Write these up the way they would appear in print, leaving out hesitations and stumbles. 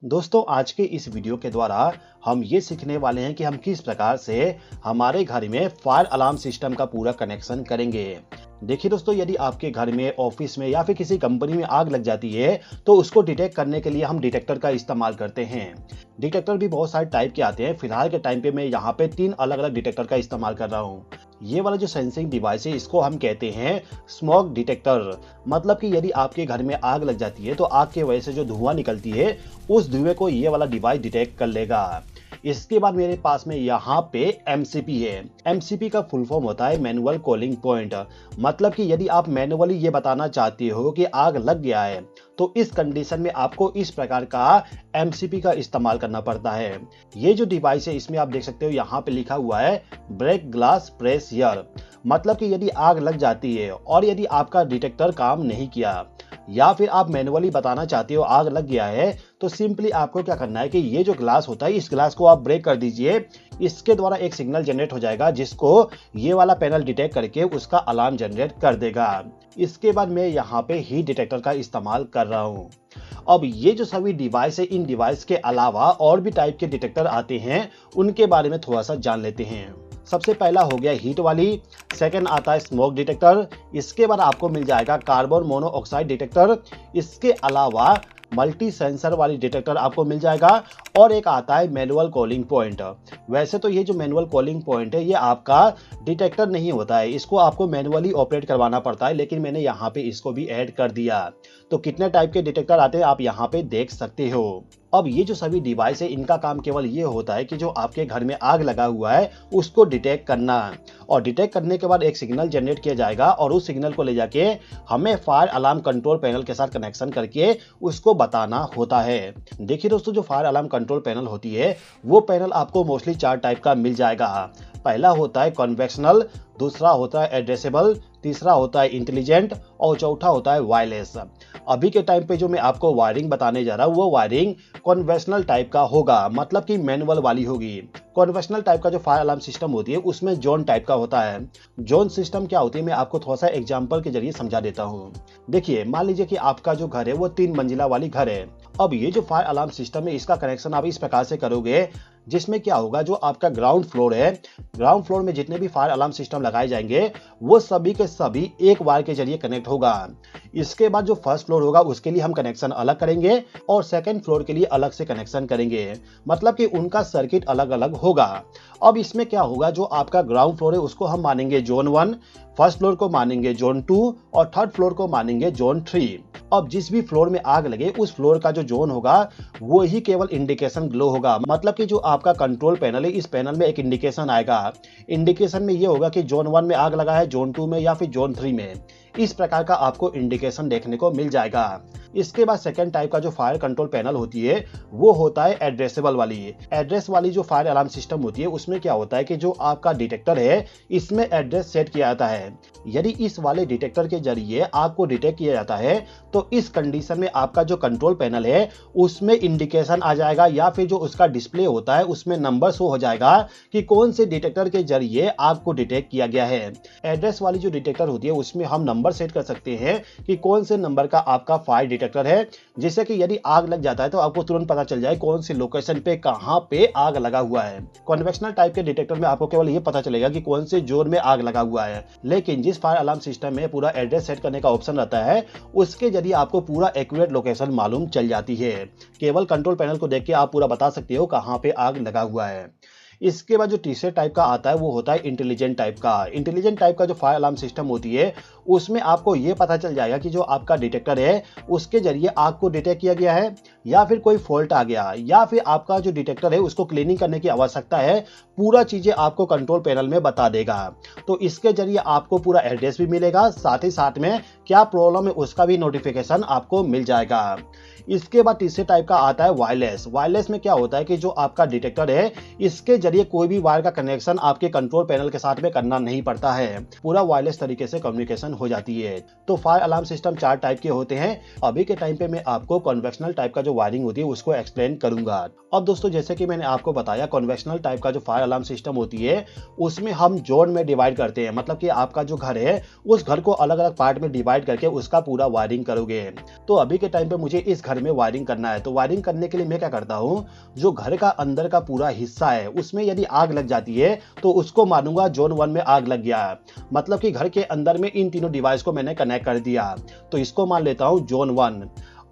दोस्तों आज के इस वीडियो के द्वारा हम ये सीखने वाले हैं कि हम किस प्रकार से हमारे घर में फायर अलार्म सिस्टम का पूरा कनेक्शन करेंगे। देखिए दोस्तों, यदि आपके घर में, ऑफिस में या फिर किसी कंपनी में आग लग जाती है तो उसको डिटेक्ट करने के लिए हम डिटेक्टर का इस्तेमाल करते हैं। डिटेक्टर भी बहुत सारे टाइप के आते हैं। फिलहाल के टाइम पे मैं यहाँ पे 3 अलग अलग डिटेक्टर का इस्तेमाल कर रहा हूँ। ये वाला जो सेंसिंग डिवाइस है इसको हम कहते हैं स्मोक डिटेक्टर। मतलब कि यदि आपके घर में आग लग जाती है तो आग की वजह से जो धुआं निकलती है उस धुएं को ये वाला डिवाइस डिटेक्ट कर लेगा। इसके बाद मेरे पास में यहाँ पे MCP है। MCP का फुल फॉर्म होता है मैनुअल कॉलिंग पॉइंट। मतलब कि यदि आप मैनुअली ये बताना चाहते हो कि आग लग गया है तो इस कंडीशन में आपको इस प्रकार का MCP का इस्तेमाल करना पड़ता है। ये जो डिवाइस है इसमें आप देख सकते हो यहाँ पे लिखा हुआ है ब्रेक ग्लास प्रेस हियर। मतलब कि यदि आग लग जाती है और यदि आपका डिटेक्टर काम नहीं किया या फिर आप मैनुअली बताना चाहते हो आग लग गया है तो सिंपली आपको क्या करना है कि ये जो ग्लास होता है इस ग्लास को आप ब्रेक कर दीजिए। इसके द्वारा एक सिग्नल जनरेट हो जाएगा जिसको ये वाला पैनल डिटेक्ट करके उसका अलार्म जनरेट कर देगा। इसके बाद मैं यहाँ पे हीट डिटेक्टर का इस्तेमाल कर रहा हूँ। अब ये जो सभी डिवाइस है इन डिवाइस के अलावा और भी टाइप के डिटेक्टर आते हैं, उनके बारे में थोड़ा सा जान लेते हैं। सबसे पहला हो गया हीट वाली, सेकंड आता है स्मोक डिटेक्टर, इसके बाद आपको मिल जाएगा कार्बन मोनोऑक्साइड डिटेक्टर, इसके अलावा मल्टी सेंसर वाली डिटेक्टर आपको मिल जाएगा और एक आता है मैनुअल कॉलिंग पॉइंट। वैसे तो ये जो मैनुअल कॉलिंग पॉइंट है ये आपका डिटेक्टर नहीं होता है, इसको आपको मैनुअली ऑपरेट करवाना पड़ता है, लेकिन मैंने यहाँ पे इसको भी ऐड कर दिया। तो कितने टाइप के डिटेक्टर आते हैं आप यहाँ पे देख सकते हो। अब ये जो सभी डिवाइस है इनका काम केवल ये होता है कि जो आपके घर में आग लगा हुआ है उसको डिटेक्ट करना, और डिटेक्ट करने के बाद एक सिग्नल जनरेट किया जाएगा और उस सिग्नल को ले जाके हमें फायर अलार्म कंट्रोल पैनल के साथ कनेक्शन करके उसको बताना होता है। देखिए दोस्तों, जो फायर अलार्म कंट्रोल पैनल होती है वो पैनल आपको मोस्टली 4 टाइप का मिल जाएगा। पहला होता है कन्वेंशनल, दूसरा होता है एड्रेसेबल, तीसरा होता है इंटेलिजेंट और चौथा होता है वायरलेस। अभी के टाइम पे जो मैं आपको वायरिंग बताने जा रहा हूँ वो वायरिंग कन्वेंशनल टाइप का होगा, मतलब कि मैनुअल वाली होगी। कन्वेंशनल टाइप का जो फायर अलार्म सिस्टम होती है उसमें जोन टाइप का होता है। जोन सिस्टम क्या होती है मैं आपको थोड़ा सा एग्जांपल के जरिए समझा देता हूँ। देखिए, मान लीजिए कि आपका जो घर है वो 3 मंजिला वाली घर है। अब ये जो फायर अलार्म सिस्टम है इसका कनेक्शन आप इस प्रकार से करोगे जिसमें क्या होगा, जो आपका ग्राउंड फ्लोर है, ग्राउंड फ्लोर में जितने भी फायर अलार्म सिस्टम लगाए जाएंगे वो सभी के सभी एक वायर के जरिए कनेक्ट होगा। इसके बाद जो फर्स्ट फ्लोर होगा उसके लिए हम कनेक्शन अलग करेंगे और सेकंड फ्लोर के लिए अलग से कनेक्शन करेंगे, मतलब कि उनका सर्किट अलग अलग होगा। अब इसमें क्या होगा, जो आपका ग्राउंड फ्लोर है उसको हम मानेंगे जोन 1, फर्स्ट फ्लोर को मानेंगे जोन 2 और थर्ड फ्लोर को मानेंगे जोन 3। अब जिस भी फ्लोर में आग लगे उस फ्लोर का जो जोन होगा वो ही केवल इंडिकेशन ग्लो होगा। मतलब कि जो आपका कंट्रोल पैनल है इस पैनल में एक इंडिकेशन आएगा। इंडिकेशन में ये होगा कि जोन 1 में आग लगा है, जोन 2 में या फिर जोन 3 में। इस प्रकार का आपको इंडिकेशन देखने को मिल जाएगा। इसके बाद सेकंड टाइप का जो फायर कंट्रोल पैनल होती है वो होता है एड्रेसेबल वाली। एड्रेस वाली जो फायर अलार्म सिस्टम होती है उसमें क्या होता है कि जो आपका डिटेक्टर है इसमें एड्रेस सेट किया जाता है। यदि इस वाले डिटेक्टर के जरिए आग को डिटेक्ट किया जाता है तो इस कंडीशन में आपका जो कंट्रोल पैनल है उसमें इंडिकेशन आ जाएगा या फिर जो उसका डिस्प्ले होता है उसमें नंबर शो हो जाएगा कि कौन से डिटेक्टर के जरिए आग को डिटेक्ट किया गया है। एड्रेस वाली जो डिटेक्टर होती है उसमें हम नंबर सेट कर सकते हैं कि कौन से नंबर का आपका फायर डिटेक्टर है, जिससे कि यदि आग लग जाता है तो आपको तुरंत पता चल जाए कौन सी लोकेशन पे कहां पे आग लगा हुआ है। कन्वेंशनल टाइप के डिटेक्टर में आपको केवल ये पता चलेगा कि कौन से जोन में आग लगा हुआ है, लेकिन जिस फायर अलार्म सिस्टम में पूरा एड्रेस सेट करने का ऑप्शन रहता है उसके जरिए आपको पूरा एक्यूरेट लोकेशन मालूम चल जाती है। केवल कंट्रोल पैनल को देख के आप पूरा बता सकते हो कहां पे आग लगा हुआ है। इसके बाद जो तीसरे टाइप का आता है वो होता है इंटेलिजेंट टाइप का। इंटेलिजेंट टाइप का जो फायर अलार्म सिस्टम होती है उसमें आपको ये पता चल जाएगा कि जो आपका डिटेक्टर है उसके जरिए आग को डिटेक्ट किया गया है या फिर कोई फॉल्ट आ गया या फिर आपका जो डिटेक्टर है उसको क्लीनिंग करने की आवश्यकता है। पूरा चीजें आपको कंट्रोल पैनल में बता देगा। तो इसके जरिए आपको पूरा एड्रेस भी मिलेगा, साथ ही साथ में क्या प्रॉब्लम है उसका भी नोटिफिकेशन आपको मिल जाएगा। इसके बाद तीसरे टाइप का आता है वायरलेस। वायरलेस में क्या होता है कि जो आपका डिटेक्टर है इसके जरिए कोई भी वायर का कनेक्शन आपके कंट्रोल पैनल के साथ में करना नहीं पड़ता है, पूरा वायरलेस तरीके से कम्युनिकेशन हो जाती है। तो फायर अलार्म सिस्टम 4 टाइप के होते हैं। अभी के टाइम पे मैं आपको कन्वेंशनल टाइप का जो वायरिंग होती है उसको एक्सप्लेन करूंगा। अब दोस्तों, जैसे कि मैंने आपको बताया, कन्वेंशनल टाइप का जो फायर अलार्म सिस्टम होती है उसमें हम जोन में डिवाइड करते हैं। मतलब कि आपका जो घर है उस घर को अलग अलग पार्ट में डिवाइड करके उसका पूरा वायरिंग करोगे। तो अभी के टाइम पे मुझे इस घर में वायरिंग करना है। तो वायरिंग करने के लिए मैं क्या करता हूँ, जो घर का अंदर का पूरा हिस्सा है उसमें यदि आग लग जाती है तो उसको मानूंगा जोन 1 में आग लग गया। मतलब कि घर के अंदर में इन तीनों डिवाइस को मैंने कनेक्ट कर दिया, तो इसको मान लेता हूं जोन 1।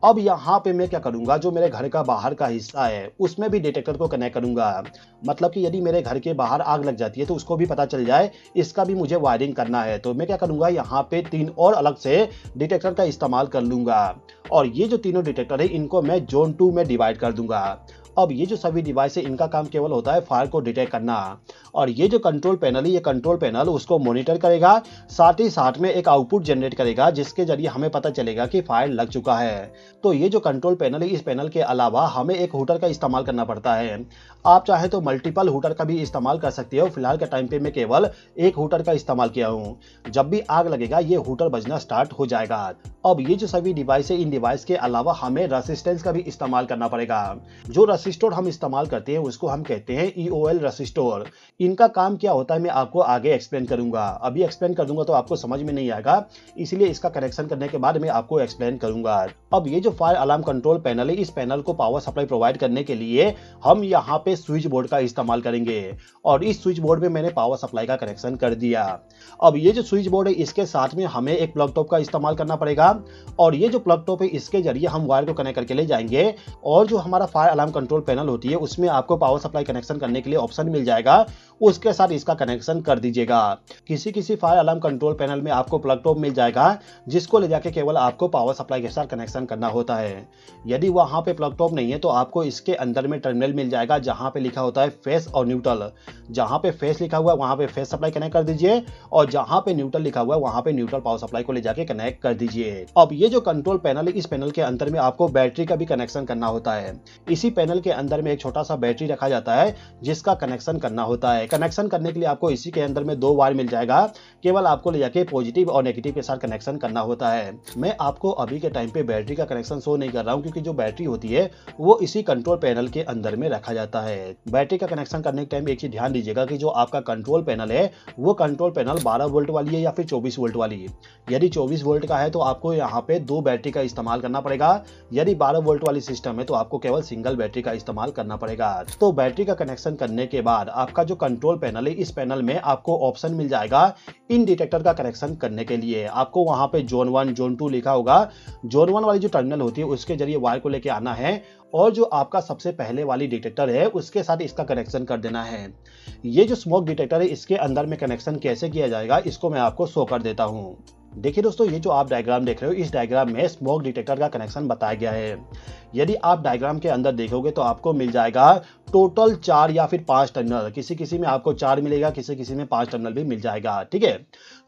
अब यहाँ पे मैं क्या करूंगा, जो मेरे घर का बाहर का हिस्सा है उसमें भी डिटेक्टर को कनेक्ट करूंगा। मतलब कि यदि मेरे घर के बाहर आग लग जाती है तो उसको भी पता चल जाए, इसका भी मुझे वायरिंग करना है। तो मैं क्या करूंगा, यहाँ पे 3 और अलग से डिटेक्टर का इस्तेमाल कर लूंगा और ये जो तीनों डिटेक्टर है इनको मैं जोन 2 में डिवाइड कर दूंगा। अब ये जो सभी डिवाइस है इनका काम केवल होता है फायर को डिटेक्ट करना, और ये जो कंट्रोल पैनल है ये कंट्रोल पैनल उसको मॉनिटर करेगा, साथ ही साथ में एक आउटपुट जनरेट करेगा जिसके जरिए हमें पता चलेगा कि फायर लग चुका है। तो ये जो कंट्रोल पैनल है, इस पैनल के अलावा हमें एक हुटर का इस्तेमाल करना पड़ता है। आप चाहे तो मल्टीपल हुटर का भी इस्तेमाल कर सकते हो। फिलहाल के टाइम पे मैं केवल एक हुटर का इस्तेमाल किया हूँ। जब भी आग लगेगा ये हुटर बजना स्टार्ट हो जाएगा। अब ये जो सभी डिवाइस है, इन डिवाइस के अलावा हमें रेसिस्टेंस का भी इस्तेमाल करना पड़ेगा। जो रेसिस्टर हम इस्तेमाल करते हैं उसको हम कहते हैं EOL रेसिस्टर। इनका काम क्या होता है मैं आपको आगे एक्सप्लेन करूंगा। अभी एक्सप्लेन कर दूंगा तो आपको समझ में नहीं आएगा, इसलिए इसका कनेक्शन करने के बाद मैं आपको एक्सप्लेन करूंगा। अब ये जो फायर अलार्म कंट्रोल पैनल है, इस पैनल को पावर सप्लाई प्रोवाइड करने के लिए हम यहाँ पे स्विच बोर्ड का इस्तेमाल करेंगे, और इस स्विच बोर्ड में मैंने पावर सप्लाई का कनेक्शन कर दिया। अब ये जो स्विच बोर्ड है इसके साथ में हमें एक प्लग टॉप का इस्तेमाल करना पड़ेगा, और ये जो प्लग टॉप है इसके जरिए हम वायर को कनेक्ट करके ले जाएंगे, और जो हमारा फायर अलार्म कंट्रोल पैनल होती है उसमें आपको पावर सप्लाई कनेक्शन करने के लिए ऑप्शन मिल जाएगा, उसके साथ इसका कनेक्शन कर दीजिएगा। किसी फायर अलार्म कंट्रोल पैनल में आपको प्लग टॉप मिल जाएगा जिसको ले जाके केवल आपको पावर सप्लाई के साथ कनेक्शन करना होता है। यदि वहां पे प्लग टॉप नहीं है तो आपको इसके अंदर में टर्मिनल मिल जाएगा जहां पे लिखा होता है फेस और न्यूट्रल। जहां पे फेस लिखा हुआ है वहां पे फेस सप्लाई कनेक्ट कर दीजिए, और जहां पे न्यूट्रल लिखा हुआ है वहां पे न्यूट्रल पावर सप्लाई को ले जाके कनेक्ट कर दीजिए। अब ये जो कंट्रोल पैनल है, इस पैनल के अंदर में आपको बैटरी का भी कनेक्शन करना होता है। इसी पैनल के अंदर में एक छोटा सा बैटरी रखा जाता है जिसका कनेक्शन करना होता है। कनेक्शन करने के लिए आपको इसी के अंदर में 2 वायर मिल जाएगा, केवल आपको ले जाके पॉजिटिव और नेगेटिव के साथ कनेक्शन करना होता है। मैं आपको अभी के टाइम पे बैटरी का कनेक्शन शो नहीं कर रहा हूं क्योंकि जो बैटरी होती है वो इसी कंट्रोल पैनल के अंदर में रखा जाता है। बैटरी का कनेक्शन करने के टाइम एक चीज ध्यान दीजिएगा कि जो आपका कंट्रोल पैनल है वो कंट्रोल पैनल 12 वोल्ट वाली है या फिर 24 वोल्ट वाली। यदि 24 वोल्ट का है तो आपको यहाँ पे 2 बैटरी का इस्तेमाल करना पड़ेगा। यदि 12 वोल्ट वाली सिस्टम है तो आपको केवल सिंगल बैटरी का इस्तेमाल करना पड़ेगा। तो बैटरी का कनेक्शन करने के बाद आपका जो कंट्रोल पैनल है, इस पैनल में आपको ऑप्शन मिल जाएगा इन डिटेक्टर का कनेक्शन करने के लिए। आपको वहां पे जोन 1 जोन 2 लिखा होगा। जोन 1 वाली जो टर्मिनल होती है उसके जरिए वायर को लेके आना है, और जो आपका सबसे पहले वाली डिटेक्टर है उसके साथ इसका कनेक्शन कर देना है। ये जो स्मोक डिटेक्टर है इसके अंदर में कनेक्शन कैसे किया जाएगा इसको मैं आपको शो कर देता हूं। देखिए दोस्तों, ये जो आप डायग्राम देख रहे हो, इस डायग्राम में स्मोक डिटेक्टर का कनेक्शन बताया गया है। यदि आप डायग्राम के अंदर देखोगे तो आपको मिल जाएगा टोटल 4 या फिर 5 टर्मिनल। किसी में आपको 4 मिलेगा, किसी में 5 टर्मिनल भी मिल जाएगा। ठीक है,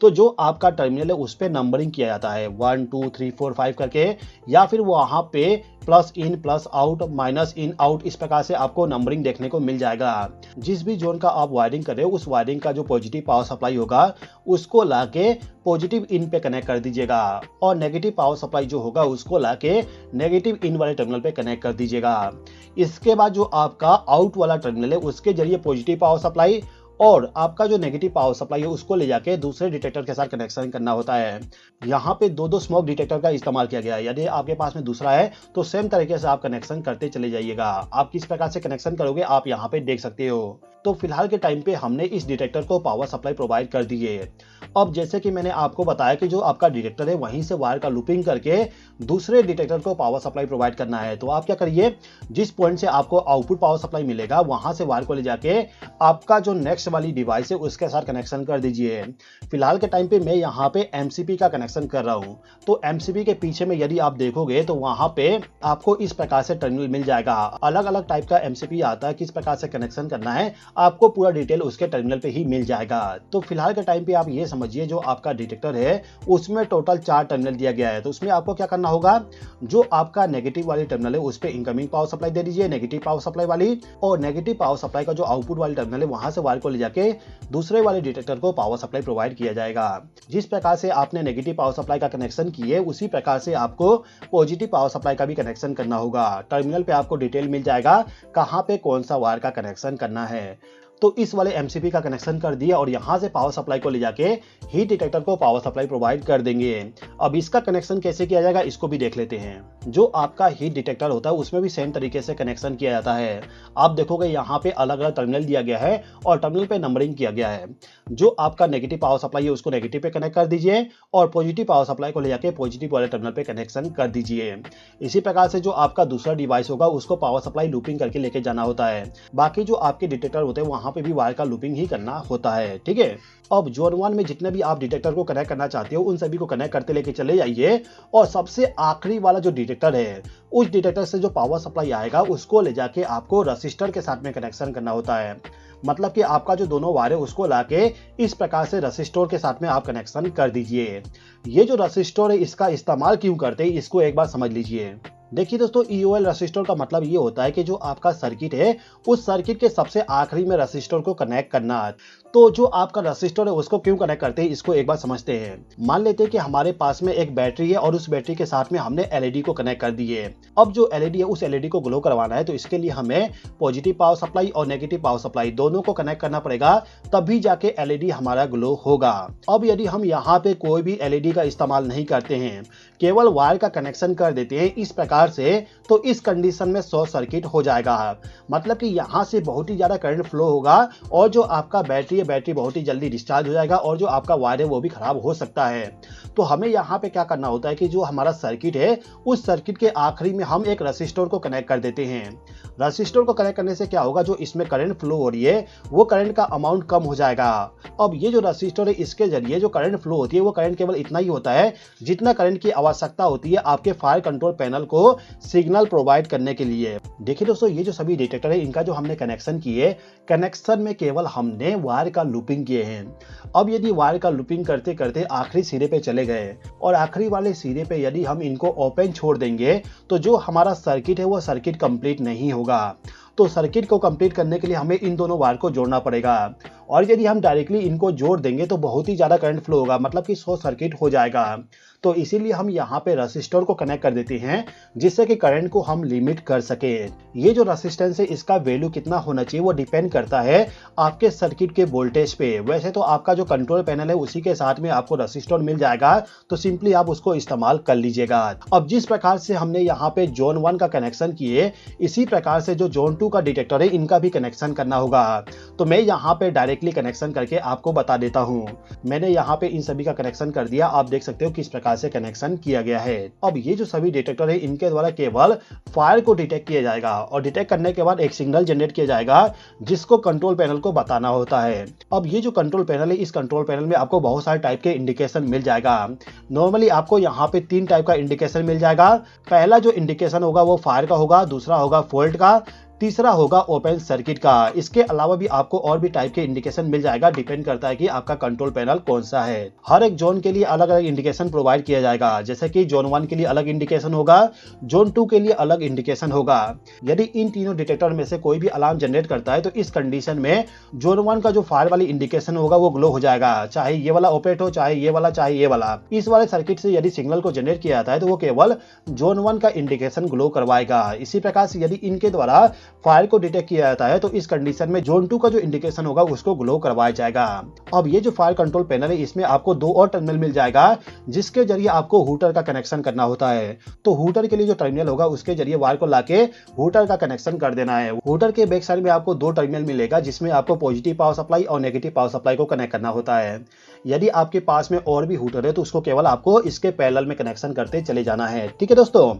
तो जो आपका टर्मिनल है उस पर नंबरिंग किया जाता है 1 2 3 4 5 करके, या फिर वहां पे plus in plus out minus in out, इस प्रकार से आपको नंबरिंग देखने को मिल जाएगा। जिस भी जोन का आप वायरिंग कर रहे हो उस वायरिंग का जो पॉजिटिव पावर सप्लाई होगा उसको लाके पॉजिटिव इन पे कनेक्ट कर दीजिएगा, और नेगेटिव पावर सप्लाई जो होगा उसको लाके नेगेटिव इन वाले टर्मिनल पे कनेक्ट कर दीजिएगा। इसके बाद जो आपका आउट वाला टर्मिनल है उसके जरिए पॉजिटिव पावर सप्लाई और आपका जो नेगेटिव पावर सप्लाई है उसको ले जाके दूसरे डिटेक्टर के साथ कनेक्शन करना होता है। यहाँ पे 2 स्मोक डिटेक्टर का इस्तेमाल किया गया है। यदि आपके पास में दूसरा है तो सेम तरीके से आप कनेक्शन करते चले जाइएगा। आप किस प्रकार से कनेक्शन करोगे आप यहाँ पे देख सकते हो। तो फिलहाल के टाइम पे हमने इस डिटेक्टर को पावर सप्लाई प्रोवाइड कर दी है। अब जैसे कि मैंने आपको बताया कि जो आपका डिटेक्टर है वहीं से वायर का लूपिंग करके दूसरे डिटेक्टर को पावर सप्लाई प्रोवाइड करना है। तो आप क्या करिए, जिस पॉइंट से आपको आउटपुट पावर सप्लाई मिलेगा वहां से वायर को ले जाके आपका जो नेक्स्ट वाली डिवाइस है उसके साथ कनेक्शन कर दीजिए। फिलहाल के टाइम पे मैं यहाँ पे एमसीपी का कनेक्शन कर रहा हूँ। तो एमसीपी के पीछे में यदि आप देखोगे तो वहां पे आपको इस प्रकार से टर्मिनल मिल जाएगा। अलग अलग टाइप का एमसीपी आता है, किस प्रकार से कनेक्शन करना है आपको पूरा डिटेल उसके टर्मिनल पे ही मिल जाएगा। तो फिलहाल के टाइम पे आप ये समझिए जो आपका डिटेक्टर है उसमें टोटल 4 टर्मिनल दिया गया है। तो उसमें आपको क्या करना होगा, जो आपका नेगेटिव वाली टर्मिनल है उस पे इनकमिंग पावर सप्लाई दे दीजिए, नेगेटिव पावर सप्लाई वाली, और नेगेटिव पावर सप्लाई का जो आउटपुट वाली टर्मिनल है वहां से वायर को ले जाके दूसरे वाले डिटेक्टर को पावर सप्लाई प्रोवाइड किया जाएगा। जिस प्रकार से आपने नेगेटिव पावर सप्लाई का कनेक्शन किए उसी प्रकार से आपको पॉजिटिव पावर सप्लाई का भी कनेक्शन करना होगा। टर्मिनल पे आपको डिटेल मिल जाएगा कहां पे कौन सा वायर का कनेक्शन करना है। तो इस वाले एमसीबी का कनेक्शन कर दिया और यहां से पावर सप्लाई को ले जाके हीट डिटेक्टर को पावर सप्लाई प्रोवाइड कर देंगे। अब इसका कनेक्शन कैसे किया जाएगा इसको भी देख लेते हैं। जो आपका हीट डिटेक्टर होता है उसमें भी सेम तरीके से कनेक्शन किया जाता है। आप देखोगे यहाँ पे अलग अलग टर्मिनल दिया गया है और टर्मिनल पे नंबरिंग किया गया है। जो आपका नेगेटिव पावर सप्लाई है उसको नेगेटिव पे कनेक्ट कर दीजिए और पॉजिटिव पावर सप्लाई को ले जाके पॉजिटिव वाले टर्मिनल पे कनेक्शन कर दीजिए। इसी प्रकार से जो आपका दूसरा डिवाइस होगा उसको पावर सप्लाई लूपिंग करके लेके जाना होता है। बाकी जो आपके डिटेक्टर होते हैं वहां पे भी वायर का लूपिंग ही करना होता है। ठीक है, अब जोन 1 में जितने भी आप डिटेक्टर को कनेक्ट करना चाहते हो उन सभी को कनेक्ट करते लेके चले जाइए और सबसे आखिरी वाला जो डिटेक्टर है उस डिटेक्टर से जो पावर सप्लाई आएगा उसको ले जाके आपको रसिस्टर के साथ में कनेक्शन करना होता है। मतलब कि आपका जो दोनों वायर है उसको लाके इस प्रकार से रसिस्टर के साथ में आप कनेक्शन कर दीजिए। ये जो रसिस्टर है इसका इस्तेमाल क्यों करते हैं इसको एक बार समझ लीजिए। देखिए दोस्तों, ईओएल रसिस्टर का मतलब ये होता है कि जो आपका सर्किट है उस सर्किट के सबसे आखिरी में रसिस्टर को कनेक्ट करना। तो जो आपका रसिस्टर है उसको क्यों कनेक्ट करते हैं इसको एक बार समझते हैं। मान लेते हैं कि हमारे पास में एक बैटरी है और उस बैटरी के साथ में हमने एलईडी को कनेक्ट कर दी है। अब जो एलईडी है उस एलईडी को ग्लो करवाना है तो इसके लिए हमें पॉजिटिव पावर सप्लाई और नेगेटिव पावर सप्लाई दोनों को कनेक्ट करना पड़ेगा, तभी जाके एलईडी हमारा ग्लो होगा। अब यदि हम यहाँ पे कोई भी एलईडी का इस्तेमाल नहीं करते हैं, केवल वायर का कनेक्शन कर देते हैं इस प्रकार से, तो इस कंडीशन में शॉर्ट सर्किट हो जाएगा। मतलब कि यहाँ से बहुत ही ज्यादा करंट फ्लो होगा और जो आपका बैटरी बहुत ही जल्दी डिस्चार्ज हो जाएगा और जो आपका वायर है वो भी खराब हो सकता है। तो हमें यहाँ पे क्या करना होता है कि जो हमारा सर्किट है उस सर्किट के आखिरी में हम एक रसिस्टर को कनेक्ट कर देते हैं। रसिस्टर को कनेक्ट करने से क्या होगा, जो इसमें करंट फ्लो हो रही है वो करंट का अमाउंट कम हो जाएगा। अब ये जो रसिस्टर है इसके जरिए जो करंट फ्लो होती है वो करंट केवल इतना ही होता है जितना करंट की आवश्यकता होती है आपके फायर कंट्रोल पैनल को सिग्नल प्रोवाइड करने के लिए। देखिए दोस्तों, ये जो सभी डिटेक्टर है इनका जो हमने कनेक्शन किए, कनेक्शन में केवल हमने वायर का लूपिंग किए हैं। अब यदि वायर का लूपिंग करते करते आखिरी सिरे पे चले गए और आखिरी वाले सिरे पे यदि हम इनको ओपन छोड़ देंगे तो जो हमारा सर्किट है वो सर्किट कंप्लीट नहीं होगा। तो सर्किट को कंप्लीट करने के लिए हमें इन दोनों वायर को जोड़ना पड़ेगा और यदि हम डायरेक्टली इनको जोड़ देंगे तो बहुत ही ज्यादा करंट फ्लो होगा, मतलब कि शॉर्ट सर्किट हो जाएगा। तो इसीलिए हम यहाँ पे रसिस्टर को कनेक्ट कर देते हैं जिससे कि करंट को हम लिमिट कर सके। ये जो रेजिस्टेंस है इसका वैल्यू कितना होना चाहिए वो डिपेंड करता है आपके सर्किट के वोल्टेज पे। वैसे तो आपका जो कंट्रोल पैनल है उसी के साथ में आपको रसिस्टर मिल जाएगा, तो सिंपली आप उसको इस्तेमाल कर लीजिएगा। अब जिस प्रकार से हमने यहाँ पे जोन 1 का कनेक्शन किए, इसी प्रकार से जो जोन 2 का डिटेक्टर है इनका भी कनेक्शन करना होगा। तो मैं यहाँ पे डायरेक्टली कनेक्शन करके आपको बता देता हूँ। मैंने यहाँ पे इन सभी का कनेक्शन कर दिया, आप देख सकते हो किस प्रकार से कनेक्शन किया गया है। अब ये जो सभी डिटेक्टर है इनके द्वारा केवल फायर को डिटेक्ट किया जाएगा और डिटेक्ट करने के बाद एक सिग्नल जनरेट किया जाएगा जिसको कंट्रोल पैनल को बताना होता है। अब ये जो कंट्रोल पैनल है इस कंट्रोल पैनल में आपको बहुत सारे टाइप के इंडिकेशन मिल जाएगा। नॉर्मली आपको यहाँ पे 3 टाइप का इंडिकेशन मिल जाएगा। पहला जो इंडिकेशन होगा वो फायर का होगा, दूसरा होगा फॉल्ट का, तीसरा होगा ओपन सर्किट का। इसके अलावा भी आपको और भी टाइप के इंडिकेशन मिल जाएगा, डिपेंड करता है कि आपका कंट्रोल पैनल कौन सा है। हर एक जोन के लिए अलग अलग इंडिकेशन प्रोवाइड किया जाएगा, जैसे कि जोन 1 के लिए अलग इंडिकेशन होगा, जोन 2 के लिए अलग इंडिकेशन होगा। यदि इन तीनों डिटेक्टर में से कोई भी अलार्म जनरेट करता है तो इस कंडीशन में जोन 1 का जो फायर वाली इंडिकेशन होगा वो ग्लो हो जाएगा, चाहे ये वाला ऑपरेट हो, चाहे ये वाला, चाहे ये वाला। इस वाले सर्किट से यदि सिग्नल को जनरेट किया जाता है तो वो केवल जोन 1 का इंडिकेशन ग्लो करवाएगा। इसी प्रकार से यदि इनके द्वारा फायर को डिटेक्ट किया जाता है तो इस कंडीशन में जोन 2 का जो इंडिकेशन होगा उसको ग्लो करवाया जाएगा। अब ये जो फायर कंट्रोल पैनल है इसमें आपको 2 और टर्मिनल मिल जाएगा जिसके जरिए आपको हूटर का कनेक्शन करना होता है। तो हूटर के लिए जो टर्मिनल होगा उसके जरिए वायर को लाके हूटर का कनेक्शन कर देना है। हूटर के बैक साइड में आपको 2 टर्मिनल मिलेगा जिसमें आपको पॉजिटिव पावर सप्लाई और नेगेटिव पावर सप्लाई को कनेक्ट करना होता है। यदि आपके पास में और भी हूटर है तो उसको केवल आपको इसके पैरेलल में कनेक्शन करते चले जाना है। ठीक है दोस्तों,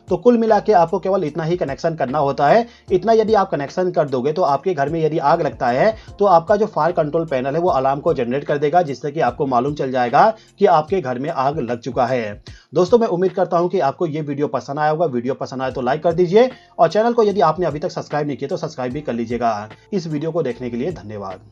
तो कुल मिला के आपको केवल इतना ही कनेक्शन करना होता है। इतना यदि आप कनेक्शन कर दोगे तो आपके घर में यदि आग लगता है तो आपका जो फायर कंट्रोल पैनल है वो अलार्म को जनरेट कर देगा, जिससे कि आपको मालूम चल जाएगा कि आपके घर में आग लग चुका है। दोस्तों मैं उम्मीद करता हूं कि आपको ये वीडियो पसंद आया होगा। वीडियो पसंद आए तो लाइक कर दीजिए और चैनल को यदि आपने अभी तक सब्सक्राइब नहीं किया तो सब्सक्राइब भी कर लीजिएगा। इस वीडियो को देखने के लिए धन्यवाद।